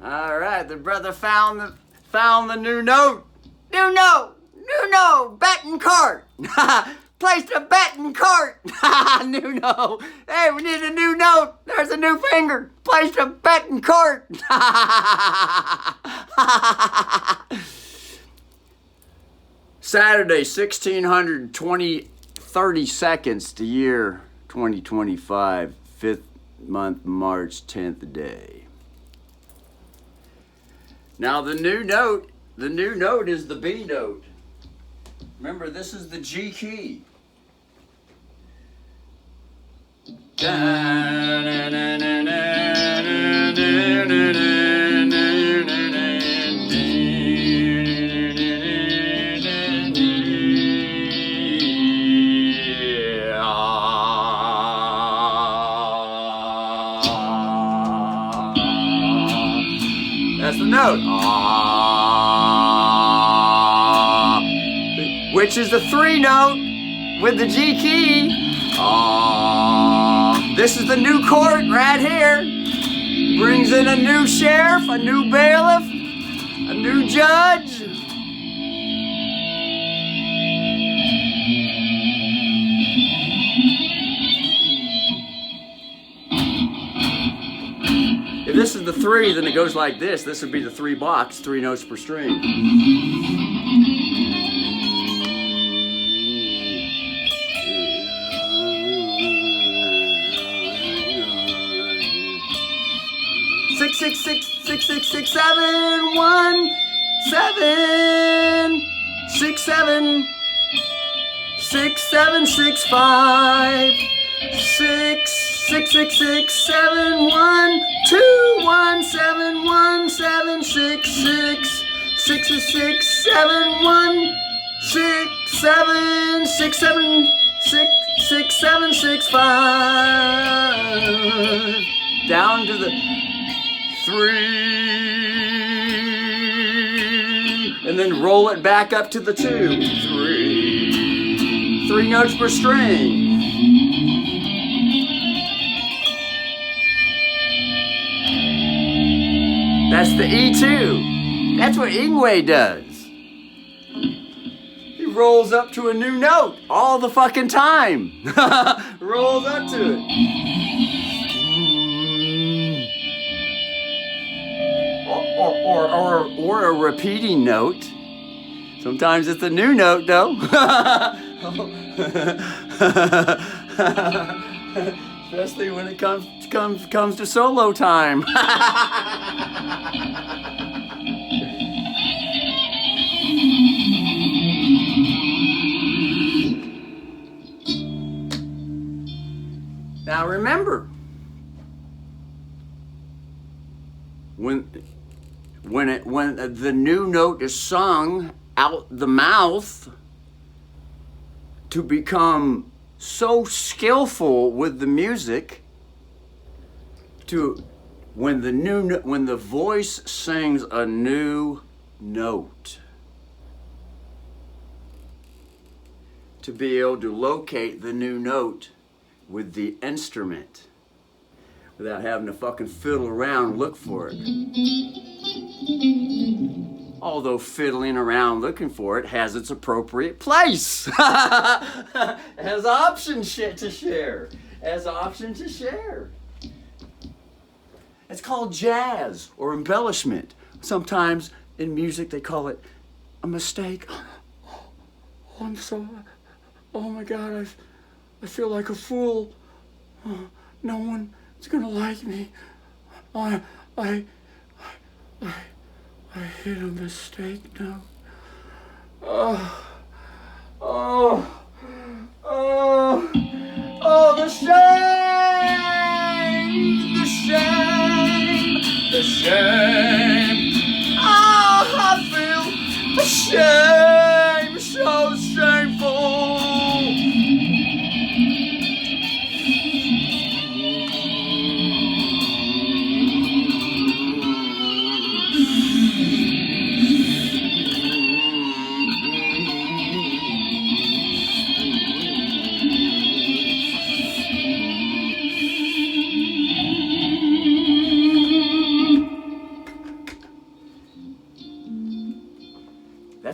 All right, the brother found the new note. New note. Betting cart. Placed a betting cart. New note. Hey, we need a new note. There's a new finger. Placed a betting cart. Saturday, 30 seconds to year 2025, 5th month, March 10th day. Now the new note is the B note. Remember, this is the G key. That's the note. Which is the 3 note with the G key. This is the new court right here. Brings in a new sheriff, a new bailiff, a new judge. If this is the 3, then it goes like this. This would be the 3 box, 3 notes per string. 6 6 6 6 6 6 7 1 7 6 7 6 7 6 5 6 6 6 6 7 1 2 1 7 1 7 6 6 6 6 7 1 6 7 6 7 6 6 7 6 5 down to the 3 and then roll it back up to the 2 3 notes per string. That's the E2. That's what Ingwe does. He rolls up to a new note all the fucking time. Rolls up to it. Or a repeating note. Sometimes it's a new note though. Especially when it comes to solo time. Now remember, when the new note is sung out the mouth, to become so skillful with the music, to when the voice sings a new note, to be able to locate the new note with the instrument without having to fucking fiddle around and look for it. Although fiddling around looking for it has its appropriate place. Has options to share. It's called jazz or embellishment. Sometimes in music they call it a mistake. Oh my God, I feel like a fool. No one is gonna like me. I hit a mistake now. The shame. Oh, I feel ashamed, so shameful.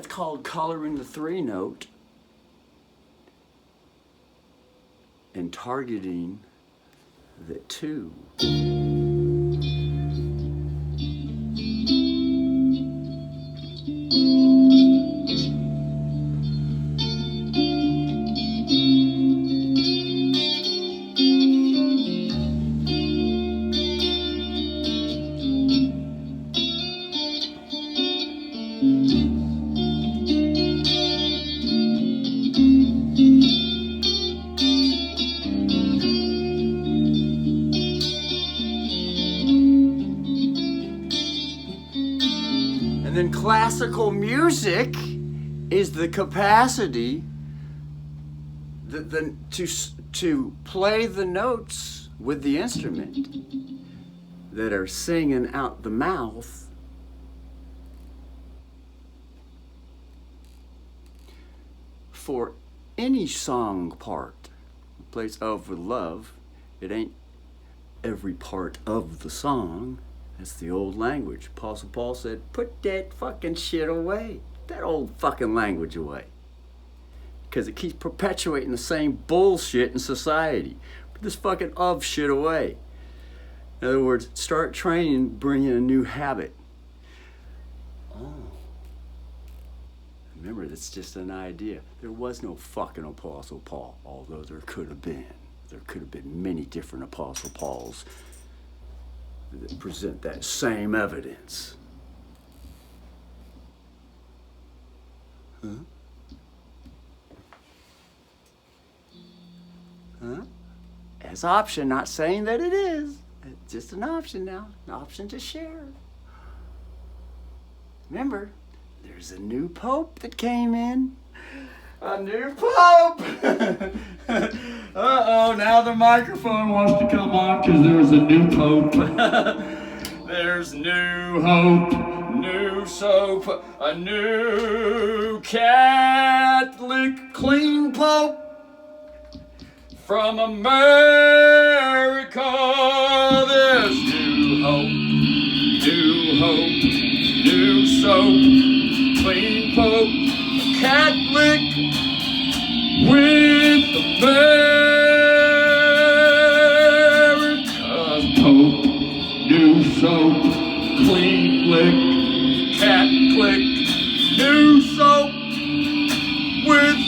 That's called coloring the 3 note and targeting the 2. And then classical music is the capacity to play the notes with the instrument that are singing out the mouth for any song part. Place of with love, it ain't every part of the song. That's the old language. Apostle Paul said, put that fucking shit away. That old fucking language away. Because it keeps perpetuating the same bullshit in society. Put this fucking of shit away. In other words, start training, bring in a new habit. Oh. Remember, that's just an idea. There was no fucking Apostle Paul, although there could have been. There could have been many different Apostle Pauls that present that same evidence. Huh? Huh? As option, not saying that it is. It's just an option now. An option to share. Remember, there's a new pope that came in. A new pope! Uh-oh, now the microphone wants to come on because there's a new pope. There's new hope, new soap, a new Catholic clean pope from America. There's new hope, new soap, clean pope, Catholic with America's Pope. New soap, clean lick, cat click. New soap with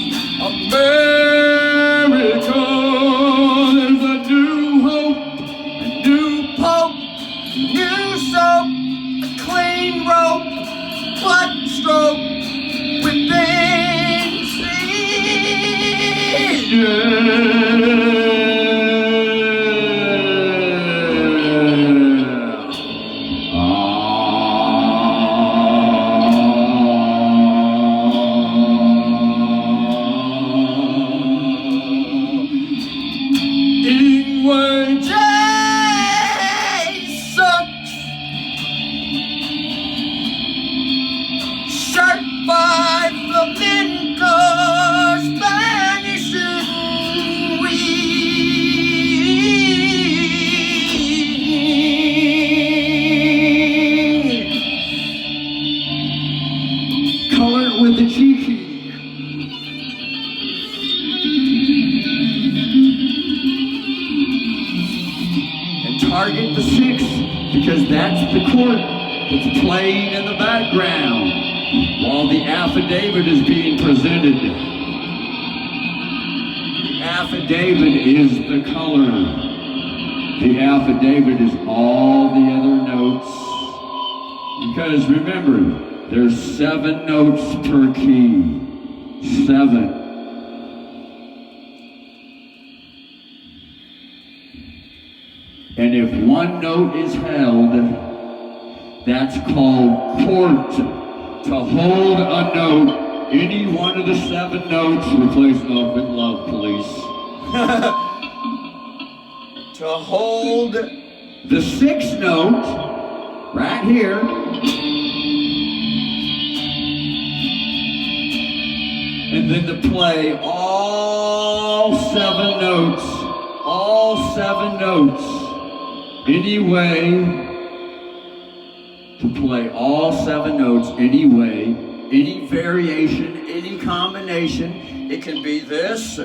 America. There's a new hope, a new pope, new soap, a clean rope, blood stroke with benzene. Yeah. Target the 6 because that's the chord that's playing in the background while the affidavit is being presented. The affidavit is the color. The affidavit is all the other notes. Because remember, there's 7 notes per key. 7. And if one note is held, that's called court. To hold a note, any one of the 7 notes, replace of with love, please. To hold the 6th note, right here, and then to play all 7 notes, all 7 notes. Any way to play all 7 notes anyway any variation, any combination. It can be this.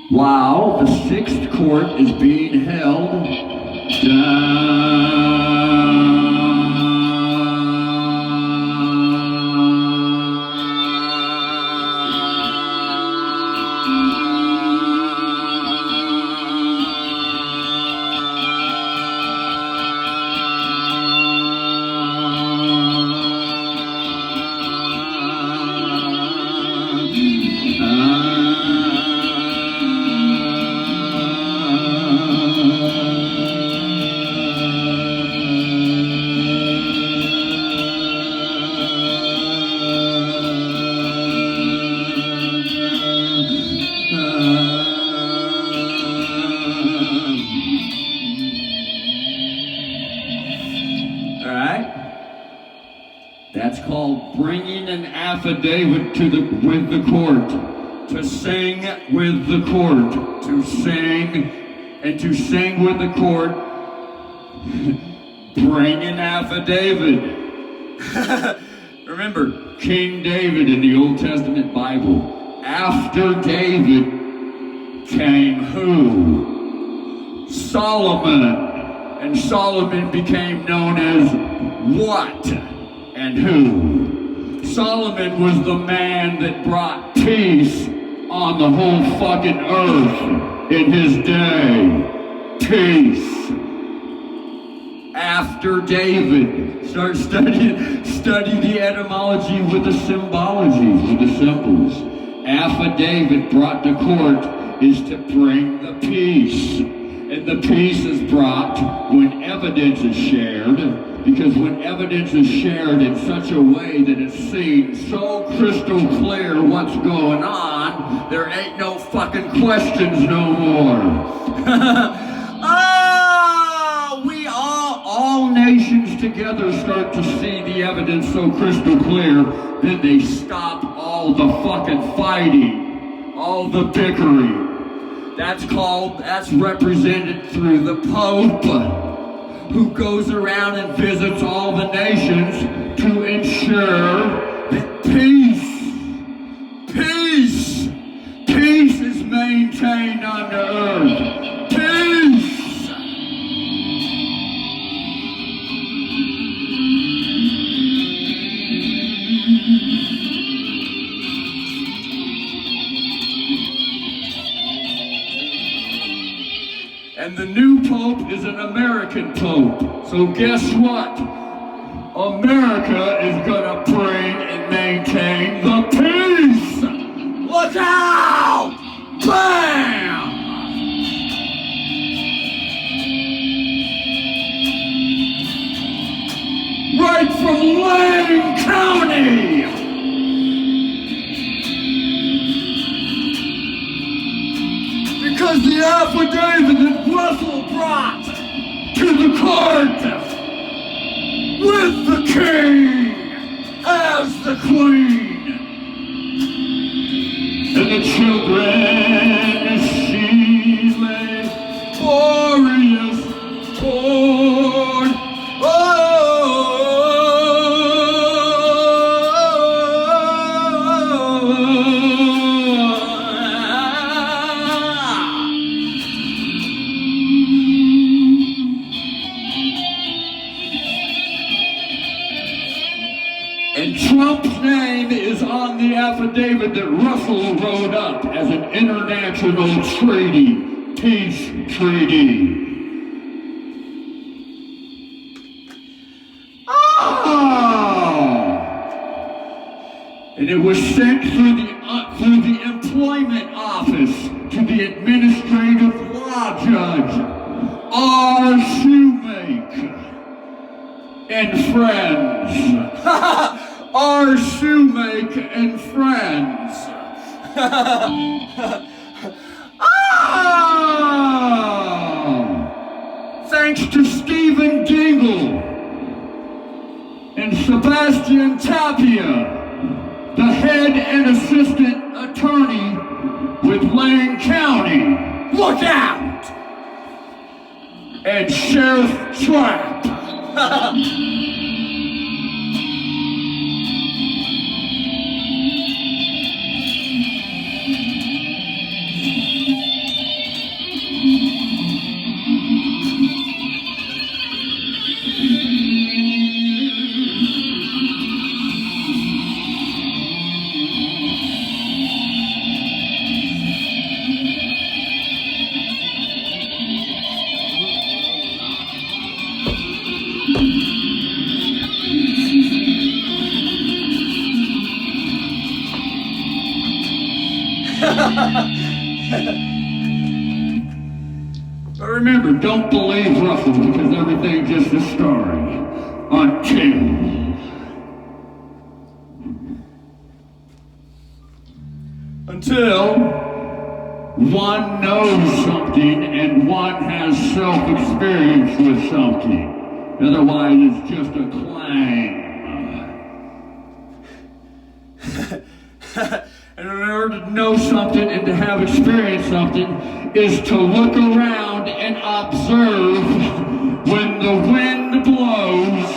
While the sixth chord is being held down. That's called bringing an affidavit with the court. To sing with the court. To sing with the court. Bring an affidavit. Remember, King David in the Old Testament Bible. After David came who? Solomon. And Solomon became known as what? And who? Solomon was the man that brought peace on the whole fucking earth in his day. Peace. After David. Start study the etymology with the symbology, with the symbols. Affidavit brought to court is to bring the peace. And the peace is brought when evidence is shared. Because when evidence is shared in such a way that it's seen so crystal clear what's going on, there ain't no fucking questions no more. All nations together start to see the evidence so crystal clear, then they stop all the fucking fighting, all the bickering. That's represented through the Pope, who goes around and visits all the nations to ensure that peace is maintained on the earth. Peace! And the new Pope is an American Pope. So guess what? America is gonna bring and maintain the peace! Look out! Bam! Right from Lane County! Because the affidavit that Russell brought to the court with the king as the queen and the children as she lay glorious born. And Trump's name is on the affidavit that Russell wrote up as an international treaty, peace treaty. And it was sent through the employment office to the administrative law judge, R. Shoemaker and friends. R. Shoemaker and friends. Thanks to Stephen Dingle and Sebastian Tapia, the head and assistant attorney Lane County. Look out! And Sheriff Trap. But remember, don't believe Russell because everything's just a story. Until one knows something and one has self-experience with something. Otherwise, it's just a claim. And in order to know something and to have experienced something is to look around and observe when the wind blows,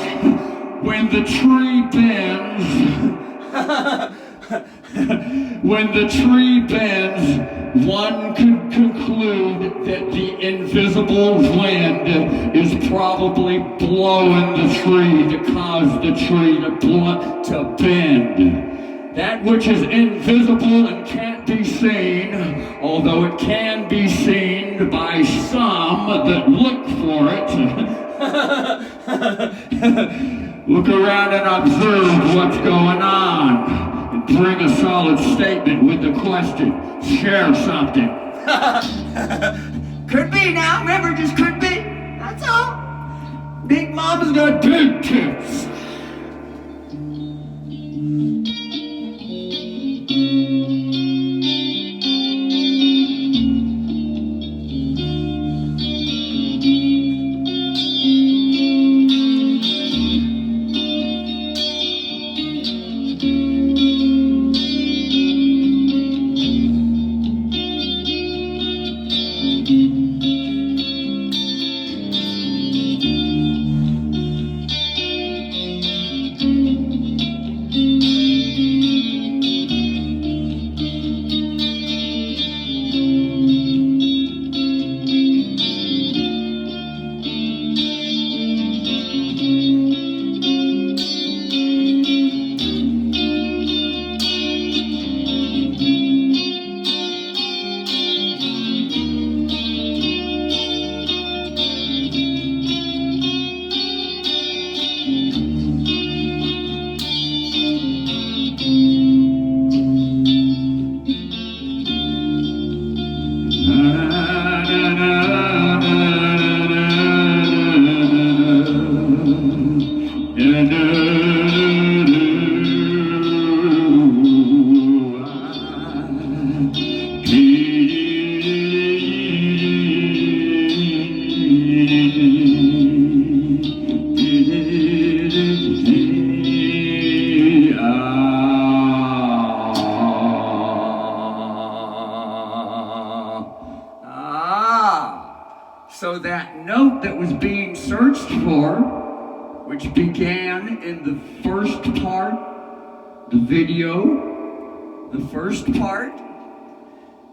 when the tree bends, when the tree bends, one could conclude that the invisible wind is probably blowing the tree to cause the tree to bend. That which is invisible and can't be seen, although it can be seen by some that look for it. Look around and observe what's going on. And bring a solid statement with the question. Share something. Could be now, remember, just could be. That's all. Big Mama's got big tits. So that note that was being searched for, which began in the first part, the video, the first part,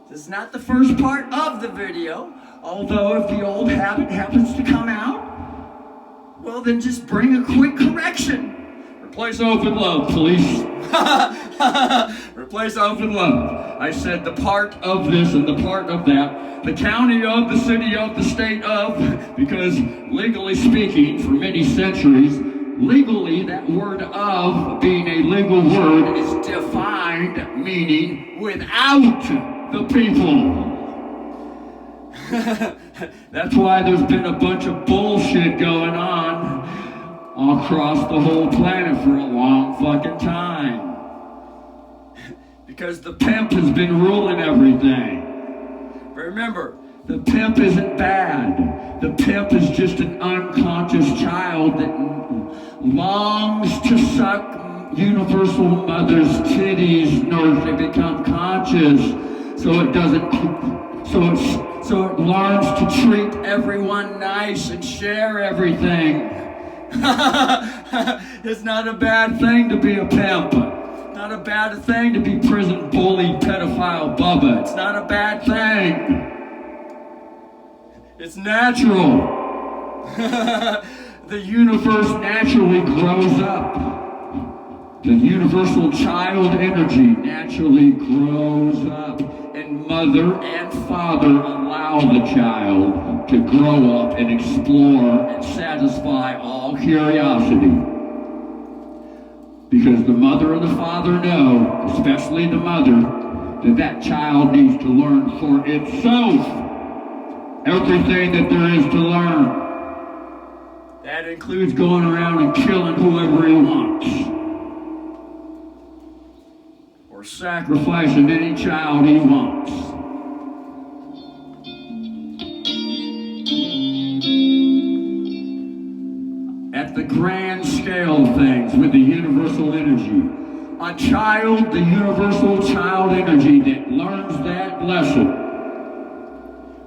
this is not the first part of the video, although if the old habit happens to come out, well then just bring a quick correction. Replace open love, please. Replace open love. I said the part of this and the part of that. The county of, the city of, the state of, because legally speaking, for many centuries, legally that word of, being a legal word, is defined meaning without the people. That's why there's been a bunch of bullshit going on across the whole planet for a long fucking time. Because the pimp has been ruling everything. But remember, the pimp isn't bad. The pimp is just an unconscious child that longs to suck universal mother's titties in order to become conscious. so it learns to treat everyone nice and share everything. It's not a bad thing to be a pimp. Not a bad thing to be prison bully, pedophile Bubba. It's not a bad thing. It's natural. The universe naturally grows up. The universal child energy naturally grows up. And mother and father allow the child to grow up and explore and satisfy all curiosity. Because the mother and the father know, especially the mother, that child needs to learn for itself everything that there is to learn. That includes going around and killing whoever he wants. Or sacrificing any child he wants. At the grand scale of things with the universal energy, a child, the universal child energy that learns that lesson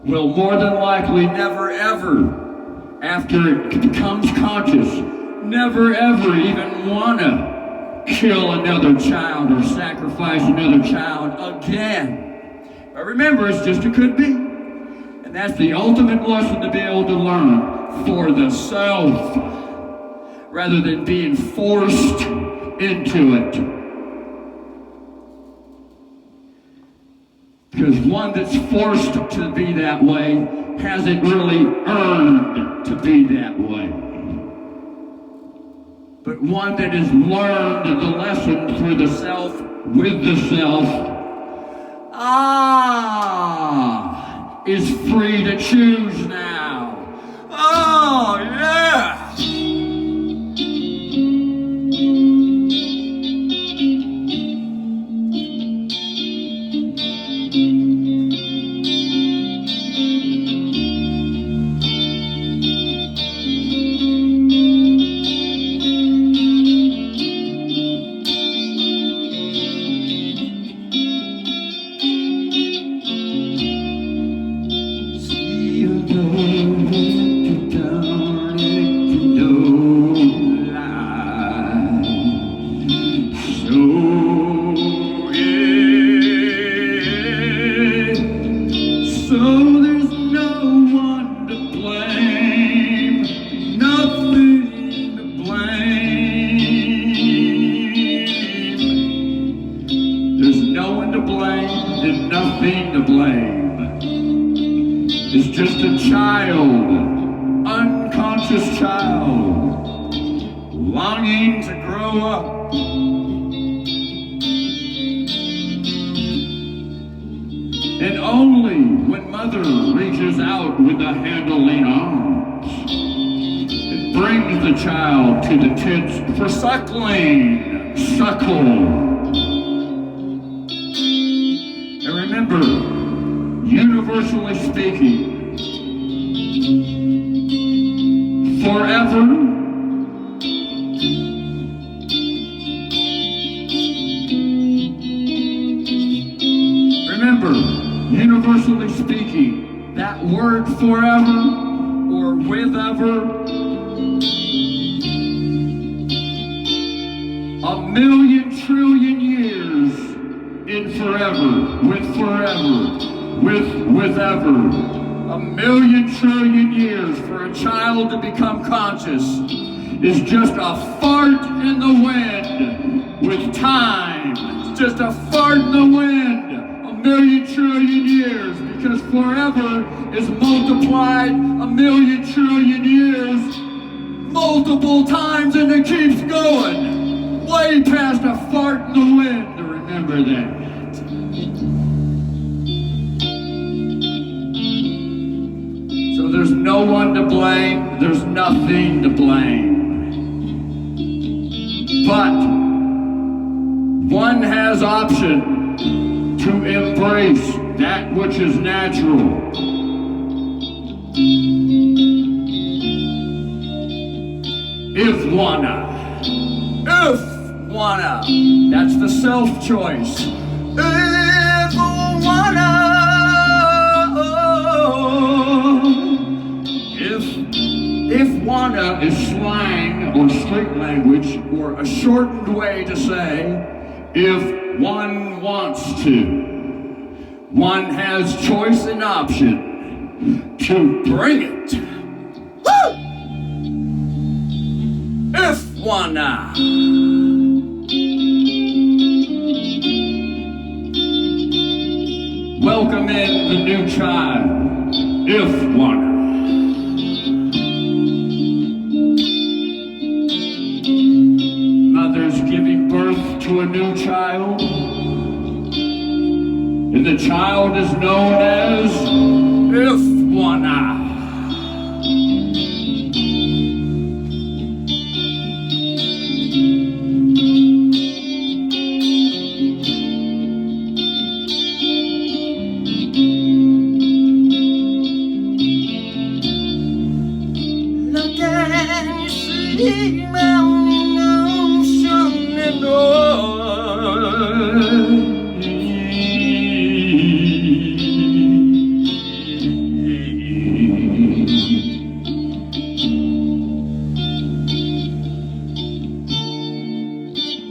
will more than likely never ever, after it becomes conscious, never ever even wanna kill another child or sacrifice another child again. But remember, it's just a could be. And that's the ultimate lesson to be able to learn for the self, rather than being forced into it. Because one that's forced to be that way hasn't really earned to be that way. But one that has learned the lesson through the self, with the self, is free to choose now. Oh, yeah! And only when mother reaches out with the handling arms, it brings the child to the tits for suckling, suckle. And remember, universally speaking, forever universally speaking, that word forever or whenever, a million trillion years in forever, with ever, a million trillion years for a child to become conscious is just a fart in the wind with time. It's just a fart in the wind. Million trillion years, because forever is multiplied a million trillion years multiple times, and it keeps going way past a fart in the wind. To remember that. So there's no one to blame, there's nothing to blame, but one has option to embrace that which is natural. If wanna. That's the self-choice. If wanna. wanna, If wanna is slang or street language or a shortened way to say if one wants to. One has choice and option to bring it. woo! If wanna. Welcome in the new child, if wanna. Mother's giving birth to a new child, and the child is known as if wanna. Look and see mountain ocean and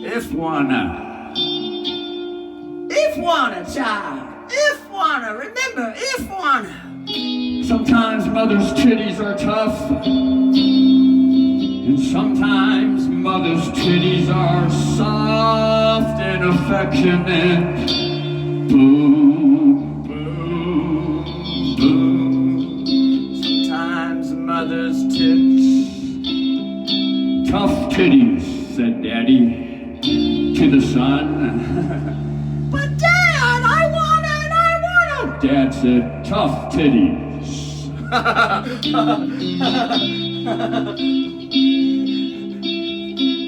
If wanna. if wanna, child. If wanna. Remember, if wanna. Sometimes mother's titties are tough, and sometimes mother's titties are soft and affectionate. Boom, boom, boom. Sometimes mother's tits. Tough titties, said Daddy to the son. But Dad, I wanna. Dad said, tough titties.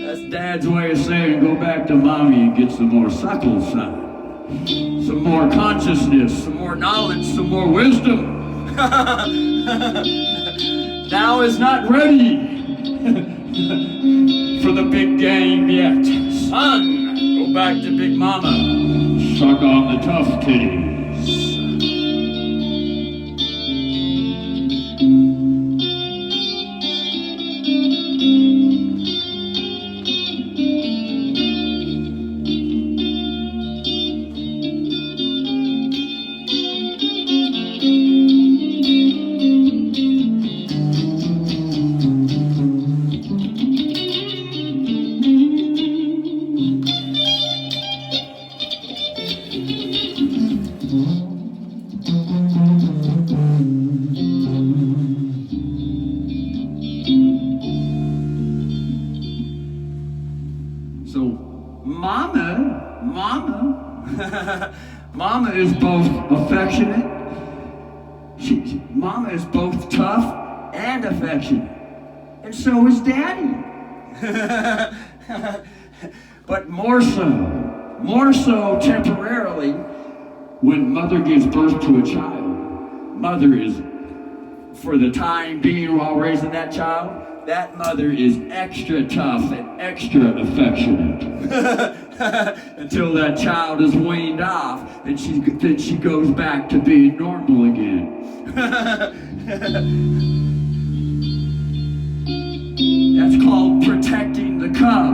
That's Dad's way of saying go back to mommy and get some more suckle, son. Some more consciousness, some more knowledge, some more wisdom. Now is not ready for the big game yet. Son, go back to Big Mama. Suck on the tough titties. So, Mama is both affectionate. Mama is both tough and affectionate. And so is Daddy. But more so temporarily, when mother gives birth to a child, mother is, for the time being while raising that child, that mother is extra tough and extra affectionate until that child is weaned off, and then she goes back to being normal again. That's called protecting the cub.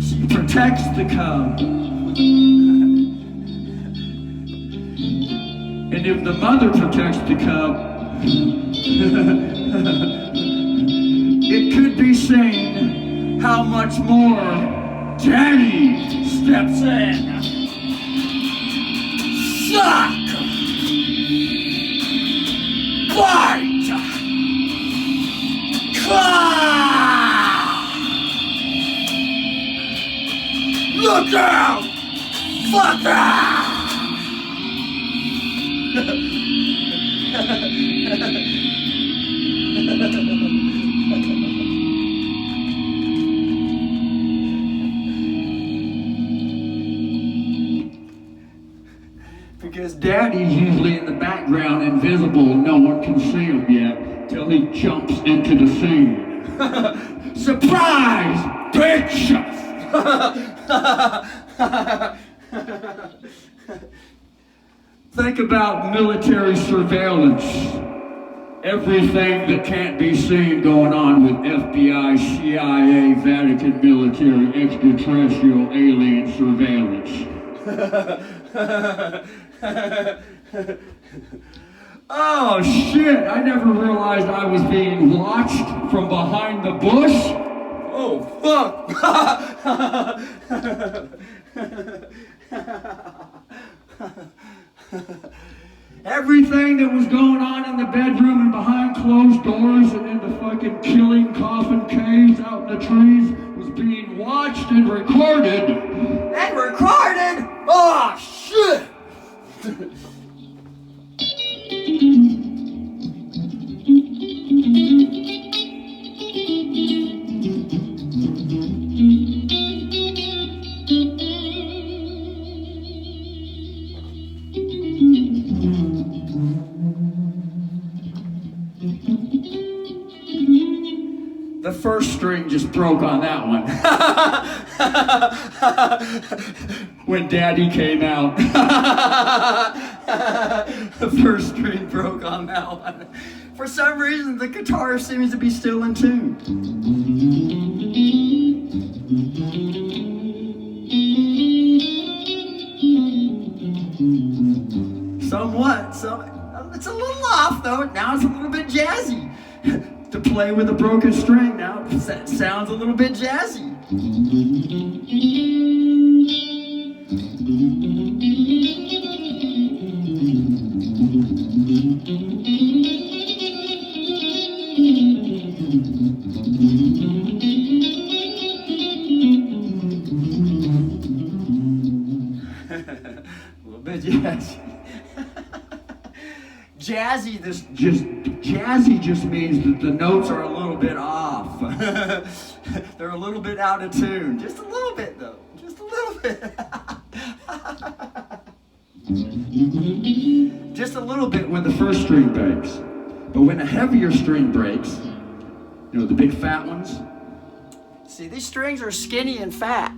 She protects the cub. And if the mother protects the cub, it could be seen how much more Daddy steps in. Suck! Bite! Claw! Look out! Fucker! Because Daddy's usually in the background, invisible, no one can see him yet, till he jumps into the scene. Surprise, bitch! Think about military surveillance. Everything that can't be seen going on with FBI, CIA, Vatican military, extraterrestrial alien surveillance. Oh shit, I never realized I was being watched from behind the bush. Oh, fuck! Everything that was going on in the bedroom and behind closed doors and in the fucking killing coffin caves out in the trees was being watched and recorded. And recorded? Oh, shit! The first string just broke on that one. When Daddy came out. The first string broke on that one. For some reason, the guitar seems to be still in tune. Somewhat. So it's a little off, though. Now it's a little bit jazzy. To play with a broken string now, that sounds a little bit jazzy. A little bit jazzy. Jazzy just means that the notes are a little bit off. They're a little bit out of tune. Just a little bit, though. Just a little bit. just a little bit when the first string breaks. But when a heavier string breaks, you know, the big fat ones. See, these strings are skinny and fat.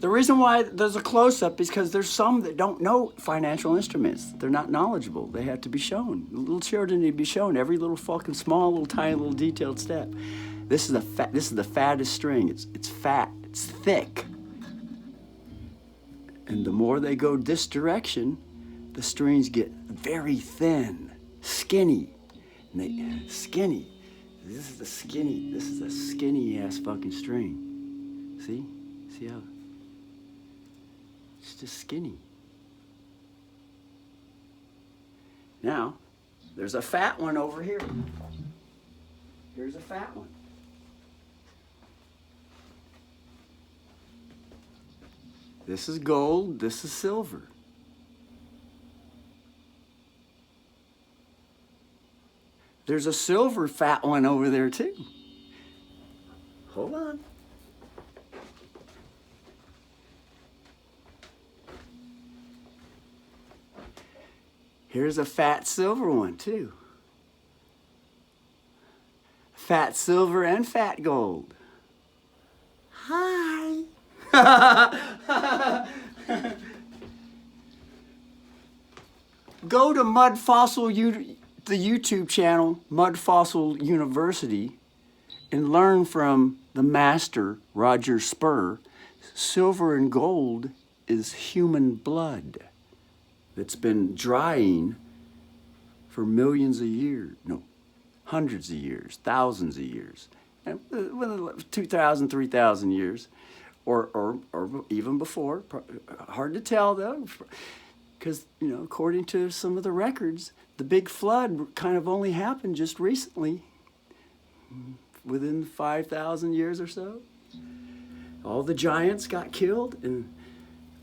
The reason why there's a close-up is because there's some that don't know financial instruments. They're not knowledgeable. They have to be shown. Little children need to be shown every little fucking small, little tiny, little detailed step. This is the fattest string. It's fat. It's thick. And the more they go this direction, the strings get very thin, skinny. Skinny. This is a skinny ass fucking string. See? See how? It's just skinny. Now, there's a fat one over here. Here's a fat one. This is gold, this is silver. There's a silver fat one over there too. Hold on. Here's a fat silver one too. Fat silver and fat gold. Hi. Go to Mud Fossil, the YouTube channel, Mud Fossil University, and learn from the master, Roger Spur. Silver and gold is human blood that's been drying for millions of years, no, hundreds of years, thousands of years, 2,000, 3,000 years, or even before. Hard to tell though, because, you know, according to some of the records, the big flood kind of only happened just recently, within 5,000 years or so. All the giants got killed and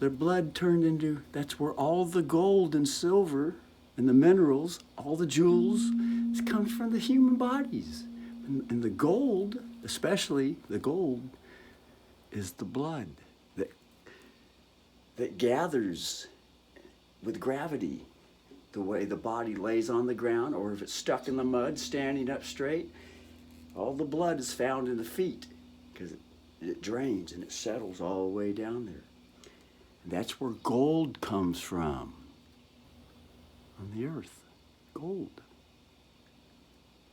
their blood turned into, that's where all the gold and silver and the minerals, all the jewels, it comes from the human bodies. And the gold, especially the gold, is the blood that gathers with gravity, the way the body lays on the ground, or if it's stuck in the mud, standing up straight. All the blood is found in the feet because it drains and it settles all the way down there. That's where gold comes from. On the earth. Gold.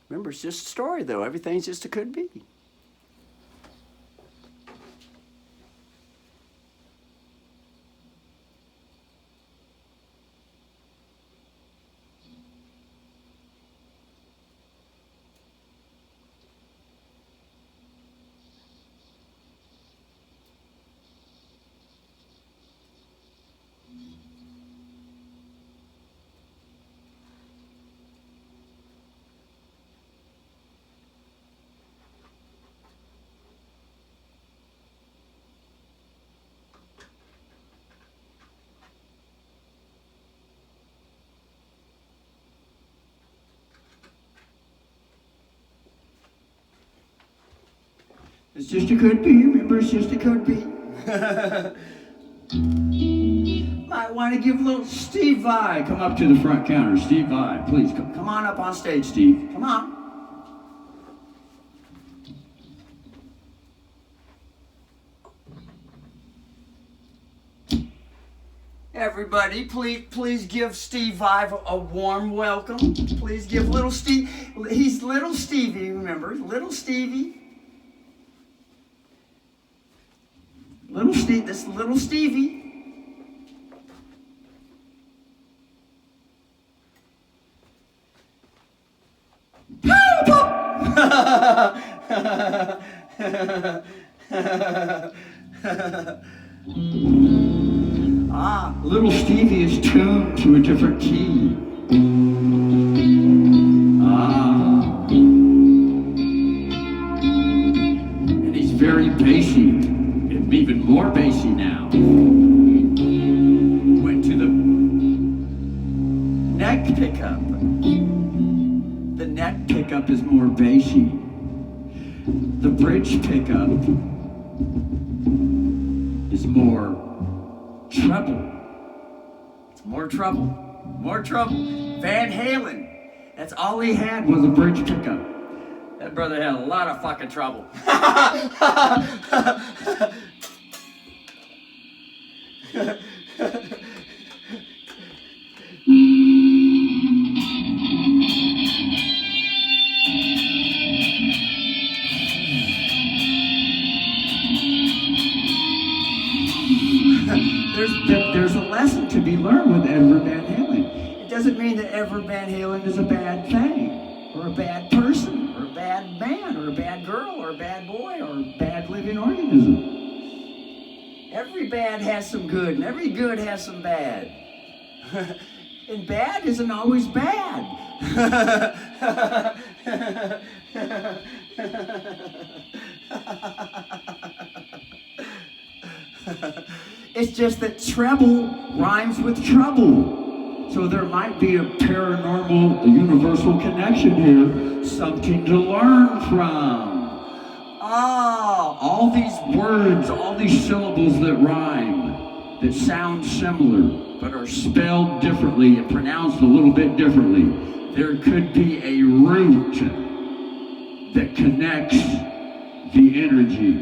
Remember, it's just a story, though. Everything's just a could be. It's just a could be. Remember, it's just a could be. Might want to give a little Steve Vai. Come up to the front counter. Steve Vai, please. Come on up on stage, Steve. Come on. Everybody, please give Steve Vai a warm welcome. Please give little Steve. He's little Stevie, remember? Little Stevie. This little Stevie. Little Stevie is tuned to a different key. And he's very bassy. Even more bassy now. Went to the neck pickup. The neck pickup is more bassy. The bridge pickup is more treble. It's more trouble. More trouble. Van Halen. That's all he had was a bridge pickup. That brother had a lot of fucking trouble. There's a lesson to be learned with Edward Van Halen. It doesn't mean that Edward Van Halen is a bad thing, or a bad person, or a bad man, or a bad girl, or a bad boy, or a bad living organism. Every bad has some good, and every good has some bad. And bad isn't always bad. It's just that treble rhymes with trouble. So there might be a paranormal, universal connection here, something to learn from. All these words, all these syllables that rhyme, that sound similar, but are spelled differently and pronounced a little bit differently. There could be a root that connects the energy.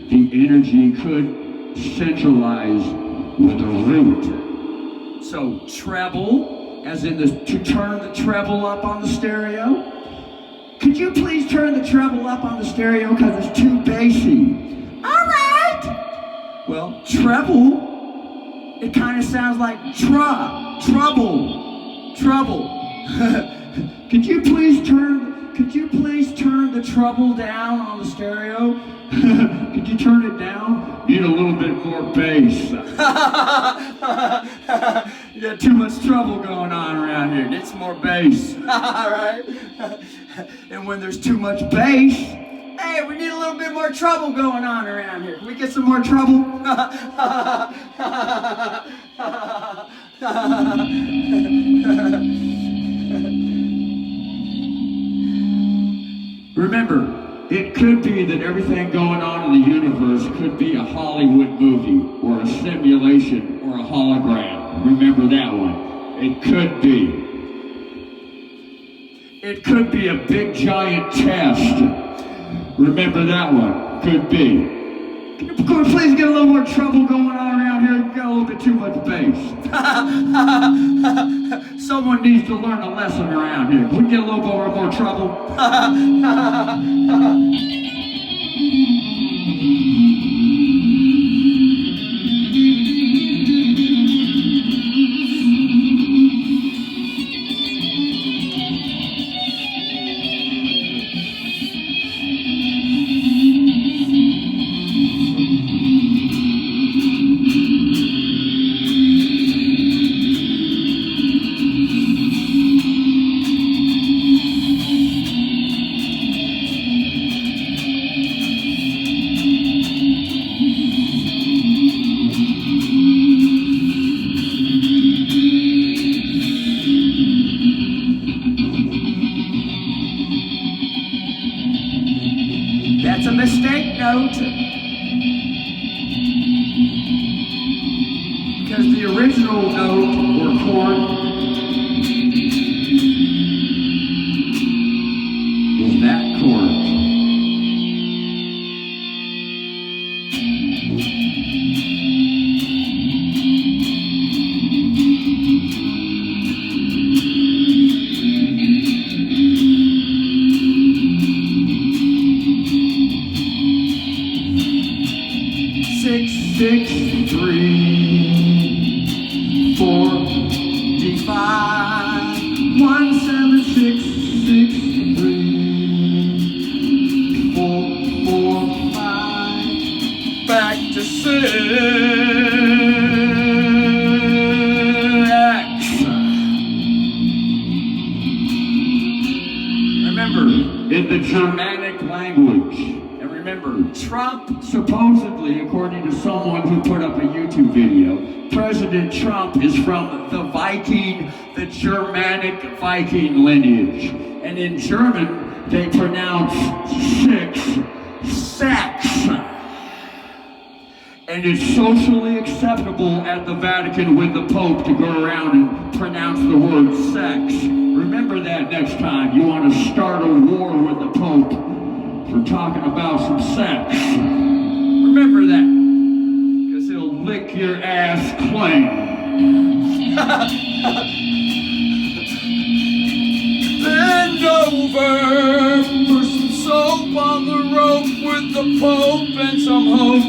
The energy could centralize with a root. So treble, as in to turn the treble up on the stereo. Could you please turn the treble up on the stereo because it's too bassy? All right. Well, treble, it kind of sounds like trouble. Could you please turn the treble down on the stereo? Could you turn it down? Need a little bit more bass. You got too much trouble going on around here. Need some more bass. All right? And when there's too much bass, hey, we need a little bit more trouble going on around here. Can we get some more trouble? Remember, it could be that everything going on in the universe could be a Hollywood movie, or a simulation, or a hologram. Remember that one. It could be. It could be a big giant test. Remember that one. Could be. Can we please get a little more trouble going on around here? Got a little bit too much bass. Someone needs to learn a lesson around here. Can we get a little more trouble? That's a mistake note. Because the original note or chord is that chord. Six, 3, 4, D5, 1, 7, 6, 6, 3, 4, 4, 5, back to 6. Remember, In the Germanic language. and remember, Trump, supposedly, according to someone who put up a YouTube video, President Trump is from the Germanic Viking lineage. And in German, they pronounce 6, sex. And it's socially acceptable at the Vatican with the Pope to go around and pronounce the word sex. Remember that next time you want to start a war with the Pope for talking about some sex. Remember that, because he'll lick your ass clean. bend over for some soap on the rope with the Pope and some hope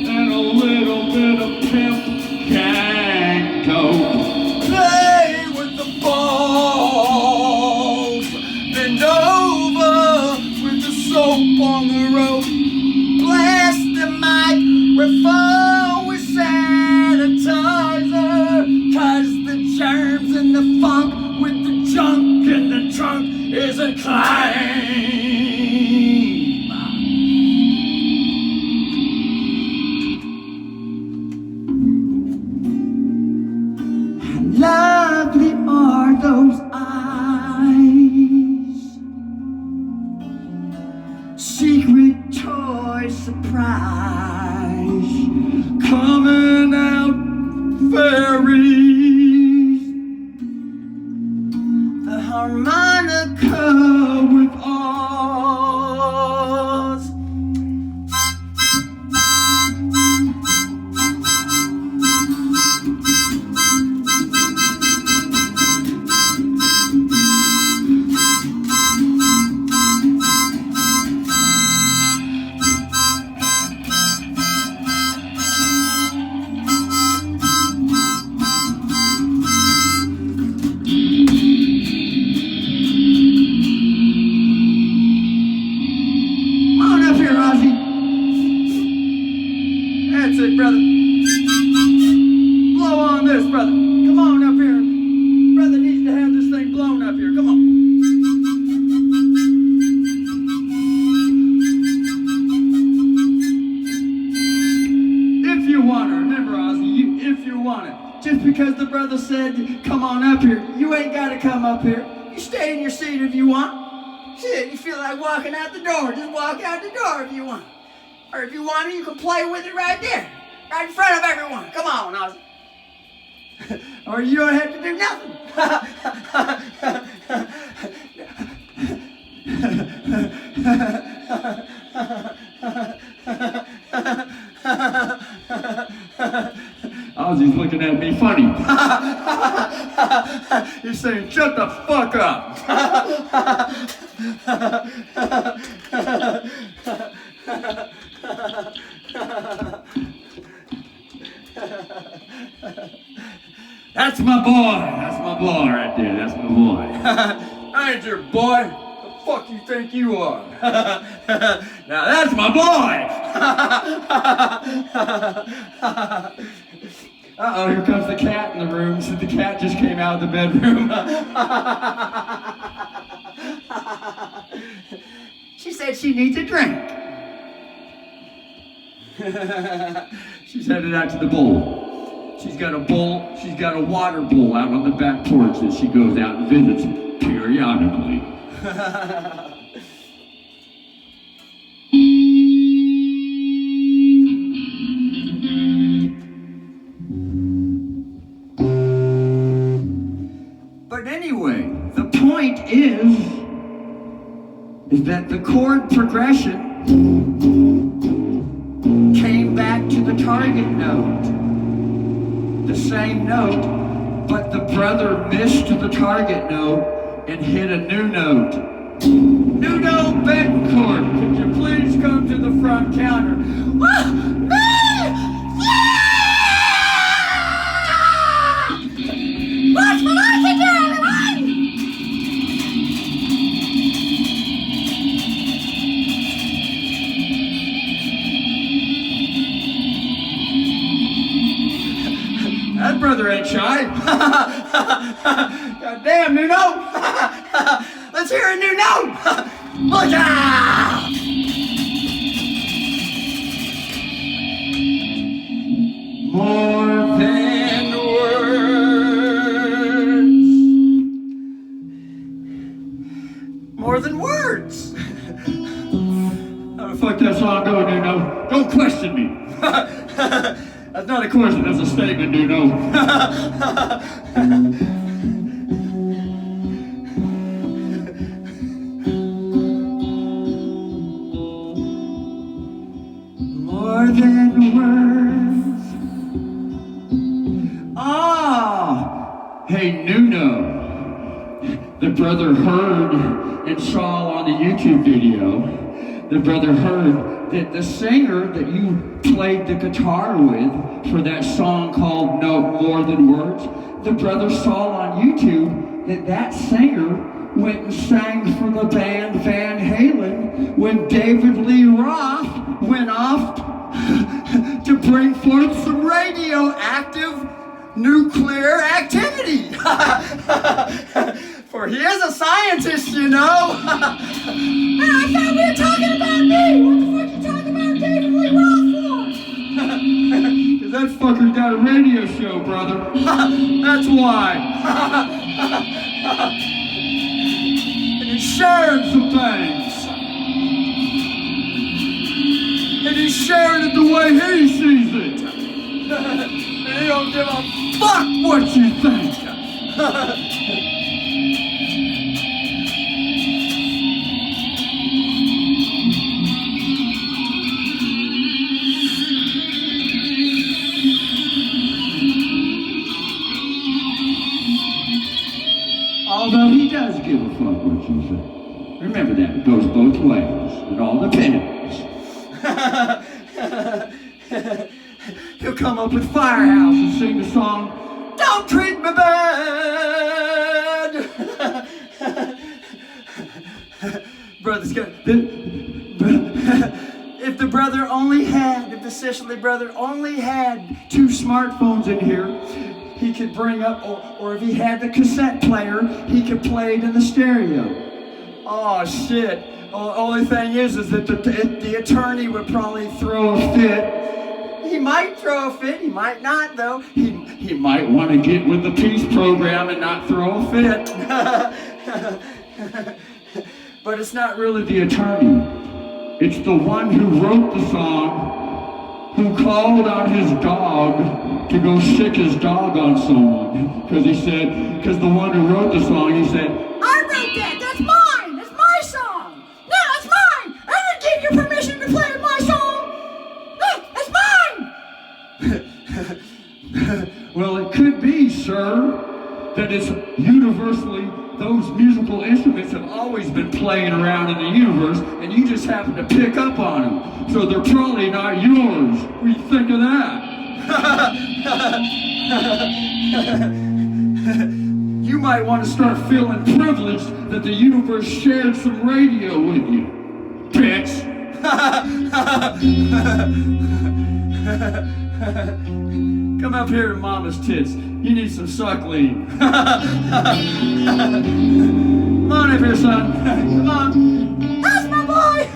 And a little bit of pimp gang dope. play with the balls. Bend over with the soap on the rope. Blast the microphone with sanitizer. 'Cause the germs and the funk with the junk in the trunk isn't clean. Lovely are those eyes, secret toy surprise, coming out fairies, the harmonica with Oz. That's it, brother. Blow on this, brother. Come on up here. Brother needs to have this thing blown up here. Come on. If you want it, remember, Ozzy, if you want it. Just because the brother said, come on up here, you ain't got to come up here. You stay in your seat if you want. Shit, you feel like walking out the door, just walk out the door if you want. Or if you want it, you can play with it right there, right in front of everyone. Come on, Ozzy. Or you don't have to do nothing. smiles, he's looking at me funny. He's saying, shut the fuck up. That's my boy. That's my boy right there. That's my boy. I ain't your boy. The fuck you think you are? Now that's my boy. Uh-oh, here comes the cat in the room. So the cat just came out of the bedroom. She said she needs a drink. She's headed out to the bowl. She's got a bowl, she's got a water bowl out on the back porch that she goes out and visits periodically. But anyway, the point is that the chord progression came back to the target note. The same note, but the brother missed the target note and hit a new note. New note, Betancourt, could you please come to the front counter? Watch what I can do, everyone! That brother ain't shy. God damn, new note. Let's hear a new note. Look out! More than words. More than words. How the fuck that song go, Nuno? Don't question me. That's not a question, that's a statement, Nuno. More than words. Ah! Hey, Nuno. The brother heard and saw on the YouTube video, the brother heard that the singer that you played the guitar with for that song called No More Than Words, the brother saw on YouTube that singer went and sang for the band Van Halen when David Lee Roth went off to bring forth some radioactive nuclear activity. For he is a scientist, you know. I thought we were talking about me! What the fuck you talking about David Lee Roth for? Cause that fucker's got a radio show, brother. That's why. And he's sharing some things. And he's sharing it the way he sees it. And he don't give a fuck what you think. Although he does give a fuck what you say. Remember that, it goes both ways. It all depends. He'll come up with Firehouse and sing the song, Don't Treat Me Bad. Brother's got... If the brother only had, if the Sicily brother only had 2 smartphones in here, he could bring up, or if he had the cassette player, he could play it in the stereo. Oh shit. Only thing is that the attorney would probably throw a fit. He might throw a fit, he might not though. He might want to get with the peace program and not throw a fit. But it's not really The attorney. It's the one who wrote the song, who called on his dog to go sick his dog on someone. Because the one who wrote the song, he said, I wrote that! That's mine! That's my song! No, it's mine! I didn't give you permission to play my song! No, it's mine! Well, it could be, sir, that it's universally, those musical instruments have always been playing around in the universe, and you just happen to pick up on them. So they're probably not yours. What do you think of that? You might want to start feeling privileged that the universe shared some radio with you, bitch. Come up here to Mama's tits. You need some suckling. Come on up here, son. Come on. That's my boy!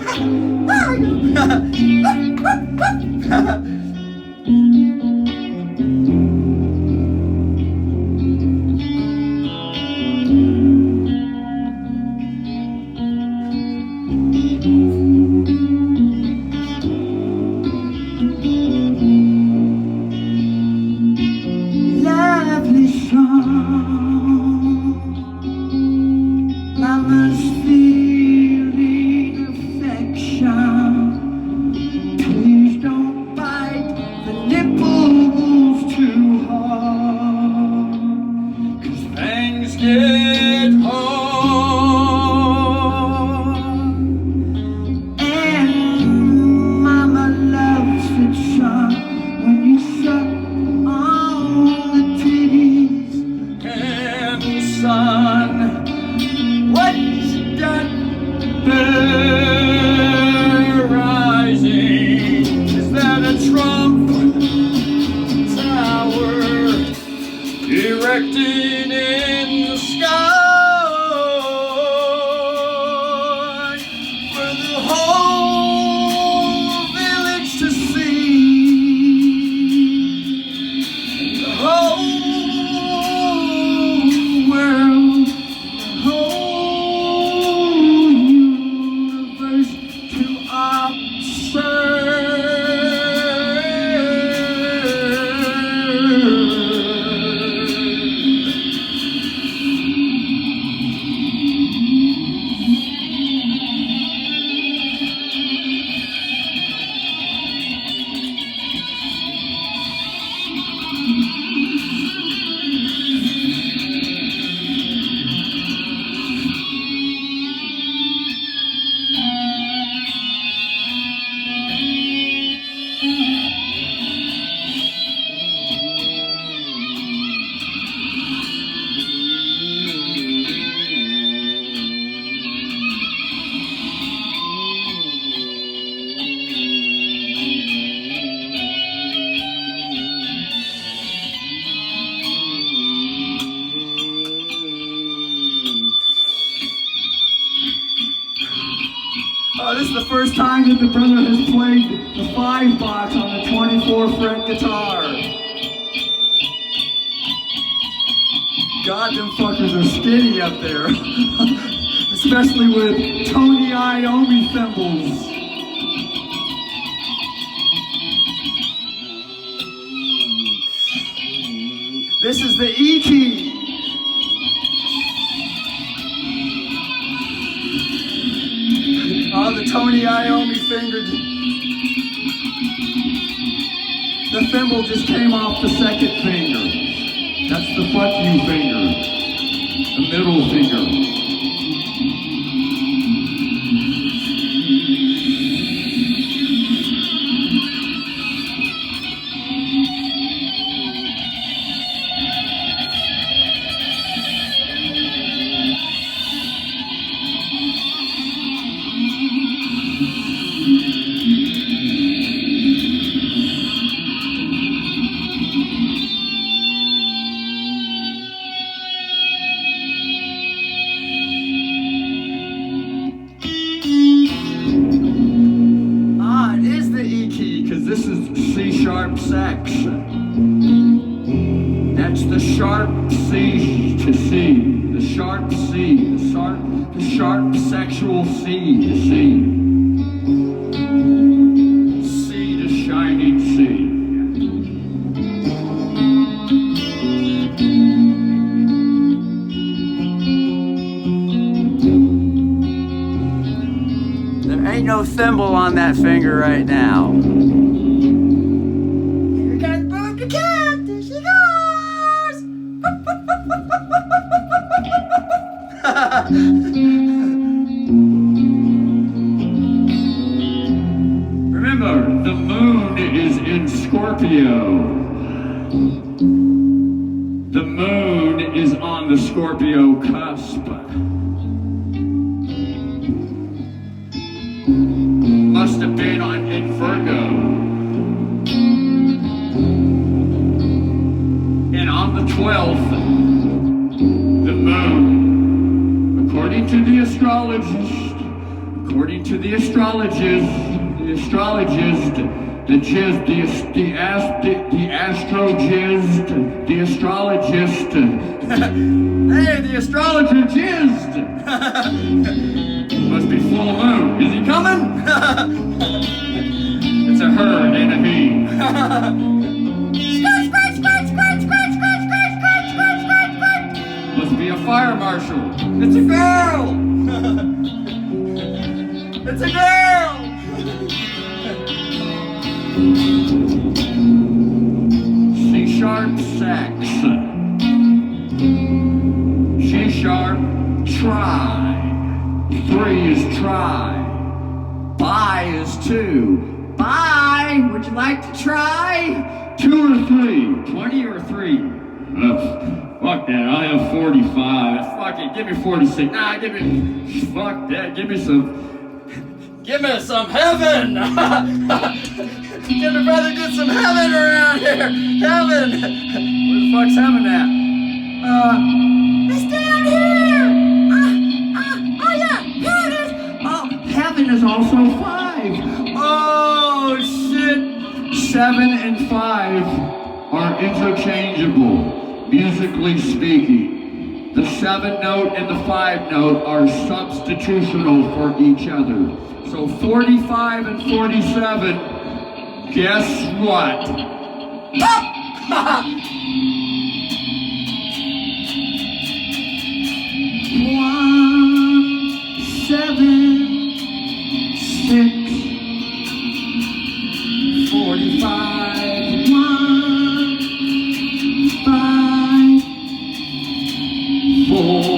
Lovely song, Mama's feeling affection. Please don't bite the nipples too hard, 'cause things get hard. And Mama loves it, son, when you suck on the titties. And son, what you done there rising? Is that a Trump tower erected in the sky for the whole village to see? The whole world, the whole universe to This is the first time that the brother has played the 5-box on the 24-fret guitar. God, them fuckers are skinny up there. Especially with Tony Iommi thimbles. This is the E key. Oh, the Tony Iommi finger. The thimble just came off the second finger. That's the fuck you finger. The middle finger. This is C-sharp sax. That's the sharp C to C. The sharp C. The sharp sexual C to C. C to shining C. There ain't no thimble on that finger right now. Here comes Boom the Cactus. Remember, the moon is in Scorpio. The moon is on the Scorpio cusp. Must have been in Virgo. And on the 12th, the moon, according to the astrologist, the astrologist, hey, the astrologer jizzed. Must be full moon. Is he coming? It's a her and a he. Must be a fire marshal. It's a girl. It's a girl. C-sharp sax. C-sharp try. 3 is try. Bye is 2. Bye. Would you like to try? 2 or 3? 20 or 3? Fuck that. I have 45. Fuck it. Give me 46. Nah, give me. Fuck that. Give me some. Give me some heaven! Can the brother get some heaven around here? Heaven! Where the fuck's heaven at? It's down here! Oh yeah, here it is! Oh, heaven is also 5. Oh, shit! 7 and 5 are interchangeable, musically speaking. The 7 note and the 5 note are substitutional for each other. So 45 and 47, guess what? 1, 7, 6, 45, 1, 5, 4.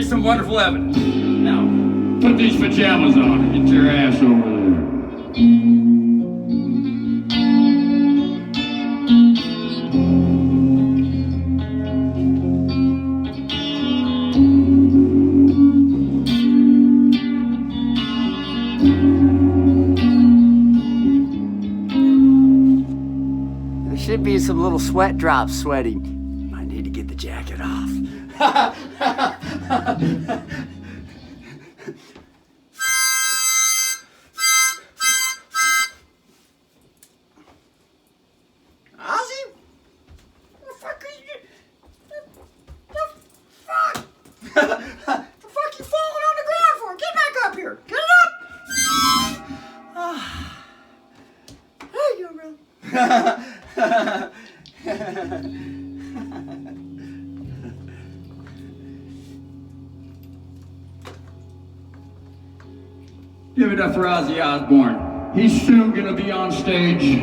Some wonderful evidence. Now, put these pajamas on and get your ass over There should be some little sweat drops sweating. I need to get the jacket off. Give it up for Ozzy Osbourne. He's soon gonna be on stage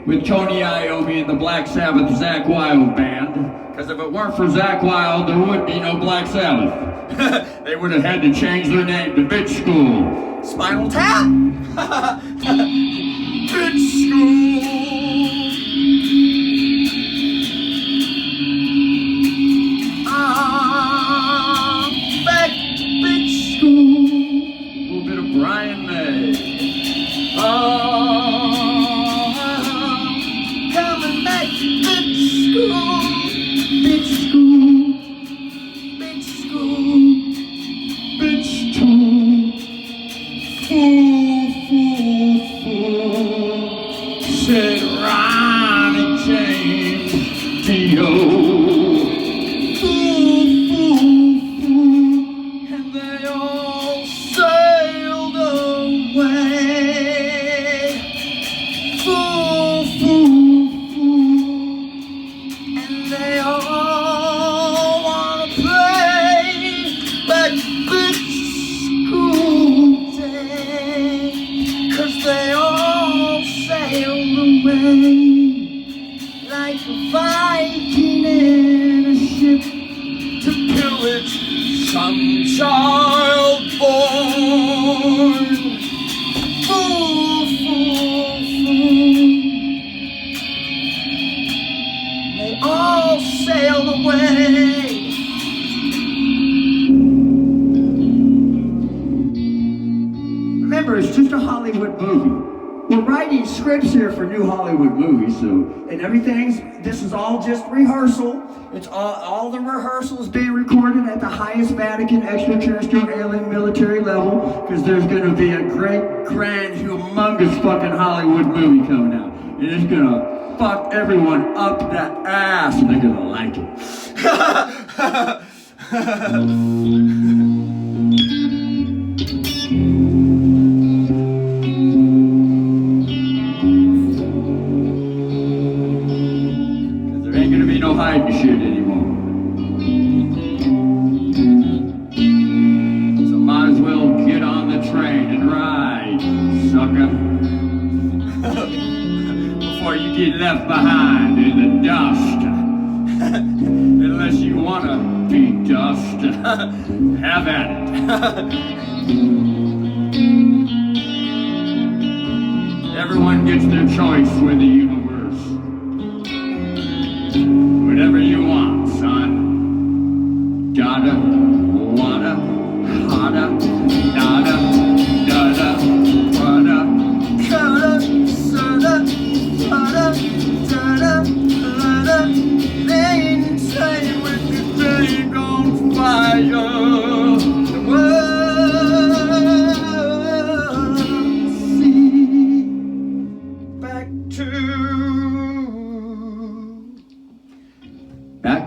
with Tony Iommi and the Black Sabbath Zakk Wylde band. Because if it weren't for Zakk Wylde, there would be no Black Sabbath. They would have had to change their name to Bitch School. Spinal Tap. Bitch School. Back to Bitch School. A little bit of Brian May. Coming back to Bitch School. Bitch School. Bitch School. Bitch School. Fool, fool, fool. Said Ronnie James Dio. And they all sailed away. Fool, fool, fool. And they all wanna play back Bitch School Day. 'Cause they all sailed away like a Viking in a ship to pillage some child born. Fool, fool, fool. They all sailed away. Remember, it's just a Hollywood movie. We're writing scripts here for new Hollywood movies, and this is all just rehearsal. It's all the rehearsals being recorded at the highest Vatican extraterrestrial alien military level, because there's going to be a great, grand, humongous fucking Hollywood movie coming out. And it's going to fuck everyone up the ass, and they're going to like it. No hiding shit anymore. So might as well get on the train and ride, sucker. Before you get left behind in the dust. Unless you wanna be dust. Have at it. Everyone gets their choice with the universe. Whatever you want, son. Dada, wada, hada, nada, dada, wada, kada, sada, pada, dada, lada. They ain't saying when the day on fire. The world see back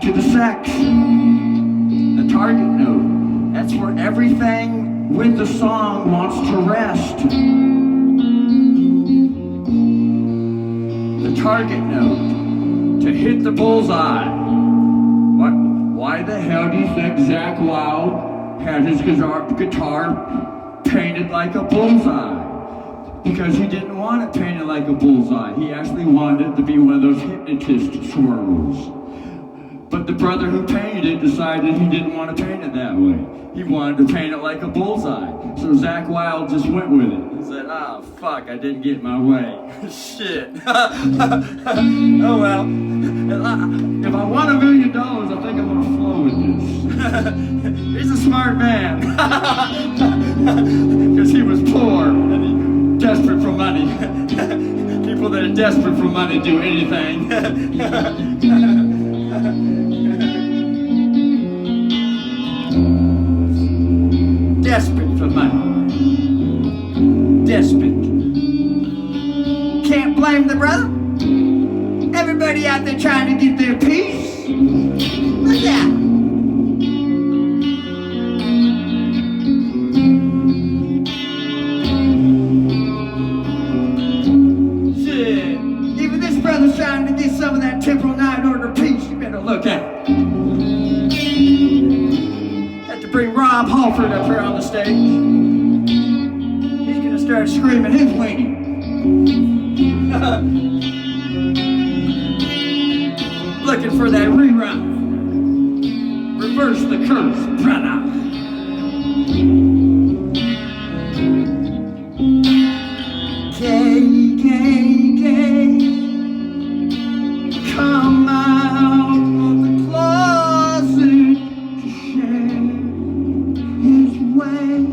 to the sex, the target note. That's where everything with the song wants to rest. The target note, to hit the bullseye. Why the hell do you think Zakk Wylde had his guitar painted like a bullseye? Because he didn't want it painted like a bullseye. He actually wanted it to be one of those hypnotist swirls. But the brother who painted it decided he didn't want to paint it that way. He wanted to paint it like a bullseye. So Zakk Wylde just went with it. He said, oh, fuck, I didn't get my way. Shit. Oh, well. If I want $1 million, I think I'm going to flow with this. He's a smart man. Because he was poor and he desperate for money. People that are desperate for money do anything. Desperate for money. Desperate. Can't blame the brother. Everybody out there trying to get their piece. Look at that. Shit. Even this brother's trying to get some of that temporal night order piece. You better look at it. Bring Rob Halford up here on the stage. He's gonna start screaming his weenie. looking for that rerun. Reverse the curse, brother. Gay, gay, gay. Come out of the closet to share his way.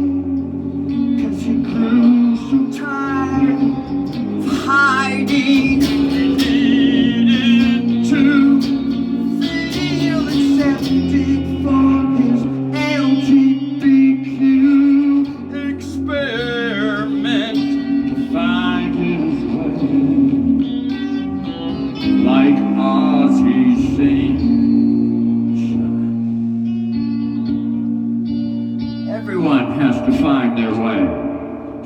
'Cause he grew so tired of hiding. He needed to feel accepted for his LGBTQ experiment to find his way. Like Ozzy sings, everyone has to find their way.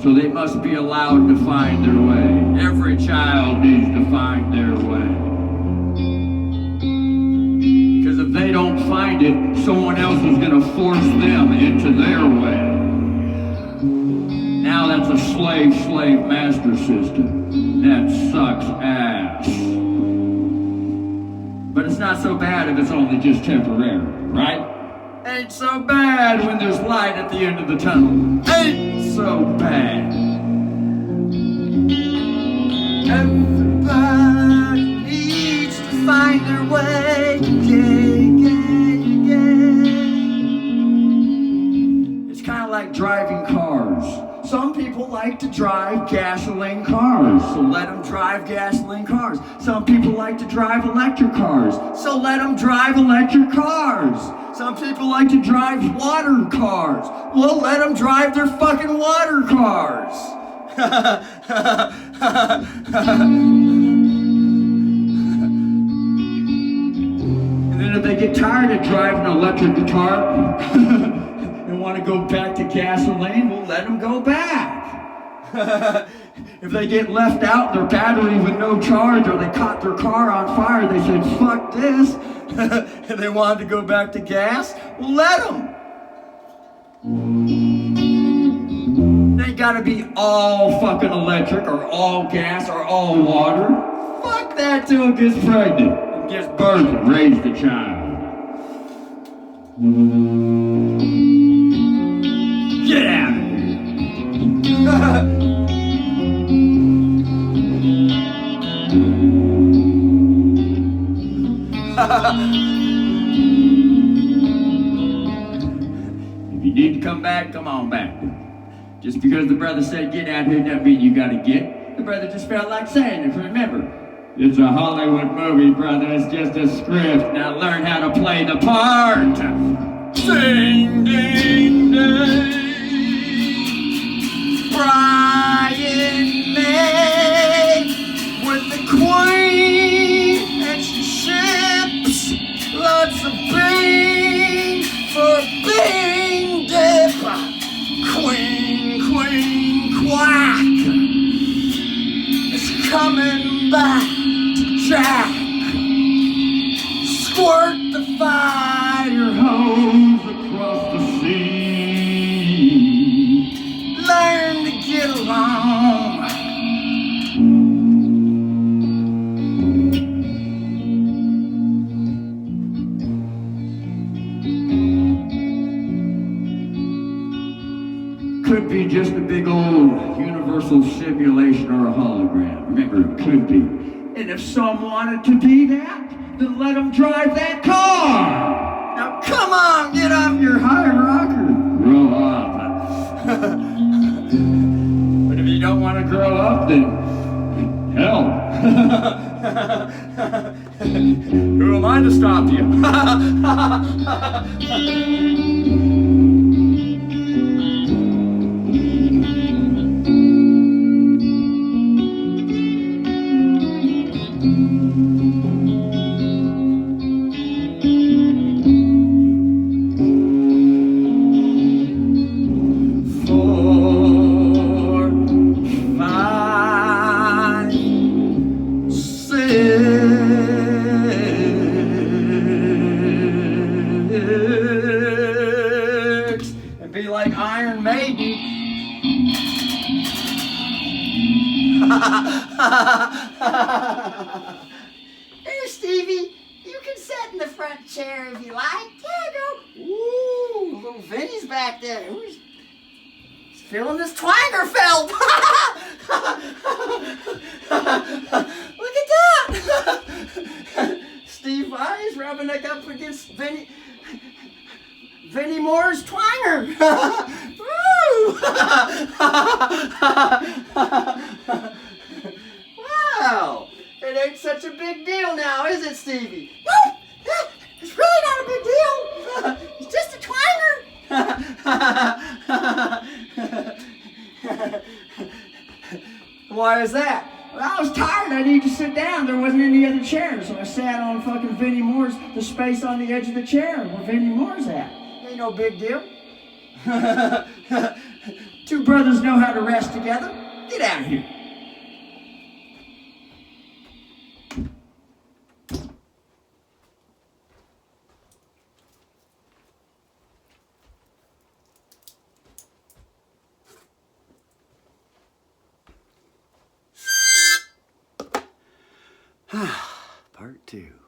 So they must be allowed to find their way. Every child needs to find their way. Because if they don't find it, someone else is going to force them into their way. Now that's a slave master system. That sucks ass. But it's not so bad if it's only just temporary, right? Ain't so bad when there's light at the end of the tunnel. Ain't so bad. Everybody needs to find their way. Gay, gay, gay. It's kind of like driving cars. Some people like to drive gasoline cars, so let them drive gasoline cars. Some people like to drive electric cars, so let them drive electric cars. Some people like to drive water cars. Well, let them drive their fucking water cars. And then if they get tired of driving an electric guitar and want to go back to gasoline, we'll let them go back. If they get left out their battery with no charge, or they caught their car on fire, they said, fuck this, and they wanted to go back to gas, well, let them. They gotta be all fucking electric, or all gas, or all water. Fuck that till it gets pregnant, and gets birthed and raised a child. Get out of here. If you need to come back, come on back. Just because the brother said get out here doesn't mean you gotta get. The brother just felt like saying it. Remember, it's a Hollywood movie, brother. It's just a script. Now learn how to play the part. Sing, ding, ding. Brian May with the Queen, and she ships lots of bean for bean dip. Queen, quack is coming back to Jack. Squirt the fire hose across the sea. Learn to get along. Could be just a big old universal simulation or a hologram. Remember, it could be. And if some wanted to be that, then let them drive that car. Now come on, get off your high rocker. Grow up. But if you don't want to grow up, then hell. Who am I to stop you? Hey, Stevie, you can chair if you like. Yeah, go. Ooh, little Vinny's back there. He's feeling this twanger felt. Look at that. Steve Vai's rubbing it up against Vinny Moore's twanger. Woo! Wow. It ain't such a big deal now, is it, Stevie? No, it's really not a big deal. It's just a twanger. Why is that? Well, I was tired. I needed to sit down. There wasn't any other chairs, so I sat on fucking Vinny Moore's, the space on the edge of the chair where Vinny Moore's at. Ain't no big deal. Two brothers know how to rest together. Get out of here. Part 2.